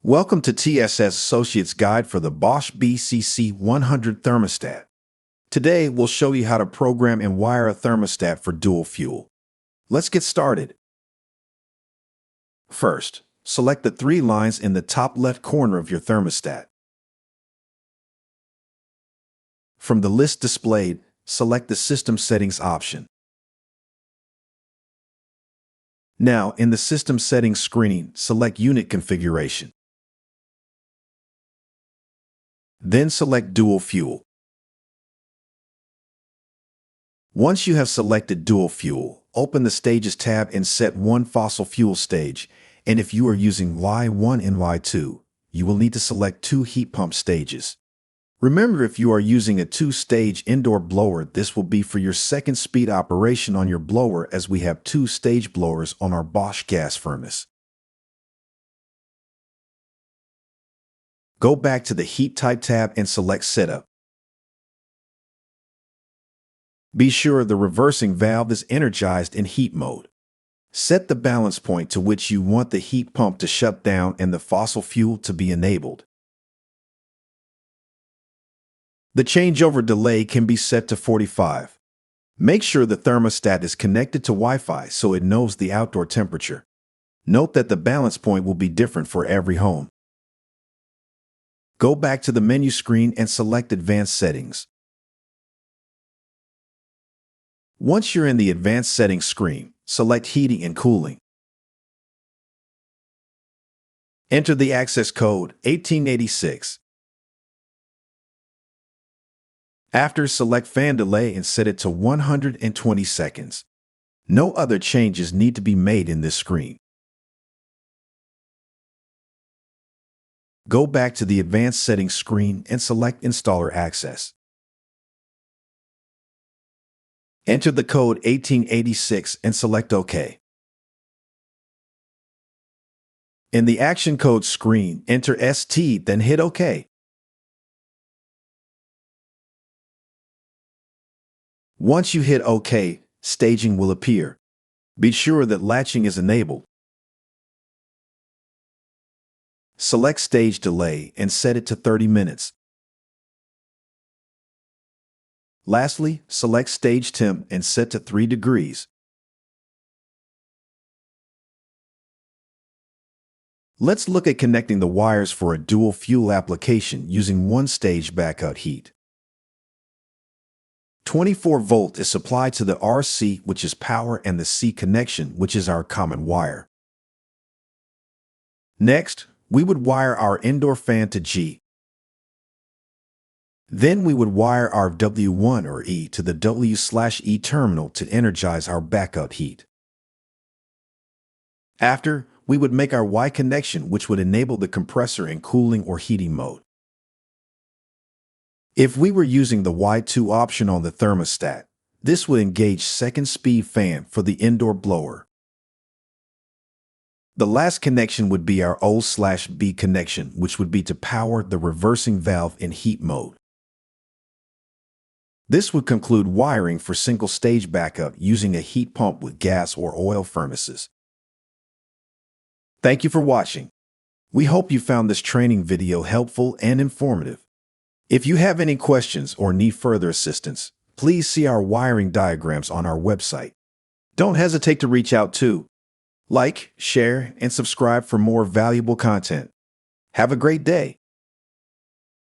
Welcome to TSS Associates Guide for the Bosch BCC100 Thermostat. Today, we'll show you how to program and wire a thermostat for dual fuel. Let's get started. First, select the three lines in the top left corner of your thermostat. From the list displayed, select the System Settings option. Now, in the System Settings screen, select Unit Configuration. Then select Dual Fuel. Once you have selected Dual Fuel, open the Stages tab and set one fossil fuel stage, and if you are using Y1 and Y2, you will need to select two heat pump stages. Remember, if you are using a two-stage indoor blower, this will be for your second speed operation on your blower, as we have two-stage blowers on our Bosch gas furnace. Go back to the Heat Type tab and select Setup. Be sure the reversing valve is energized in heat mode. Set the balance point to which you want the heat pump to shut down and the fossil fuel to be enabled. The changeover delay can be set to 45. Make sure the thermostat is connected to Wi-Fi so it knows the outdoor temperature. Note that the balance point will be different for every home. Go back to the menu screen and select Advanced Settings. Once you're in the Advanced Settings screen, select Heating and Cooling. Enter the access code 1886. After, select Fan Delay and set it to 120 seconds. No other changes need to be made in this screen. Go back to the Advanced Settings screen and select Installer Access. Enter the code 1886 and select OK. In the Action Code screen, enter ST, then hit OK. Once you hit OK, staging will appear. Be sure that latching is enabled. Select Stage Delay and set it to 30 minutes. Lastly, select Stage Temp and set to 3 degrees. Let's look at connecting the wires for a dual fuel application using one-stage backup heat. 24 volt is supplied to the RC, which is power, and the C connection, which is our common wire. Next, we would wire our indoor fan to G. Then we would wire our W1 or E to the W/E terminal to energize our backup heat. After, we would make our Y connection, which would enable the compressor in cooling or heating mode. If we were using the Y2 option on the thermostat, this would engage second speed fan for the indoor blower. The last connection would be our O/B connection, which would be to power the reversing valve in heat mode. This would conclude wiring for single-stage backup using a heat pump with gas or oil furnaces. Thank you for watching. We hope you found this training video helpful and informative. If you have any questions or need further assistance, please see our wiring diagrams on our website. Don't hesitate to reach out to like, share, and subscribe for more valuable content. Have a great day.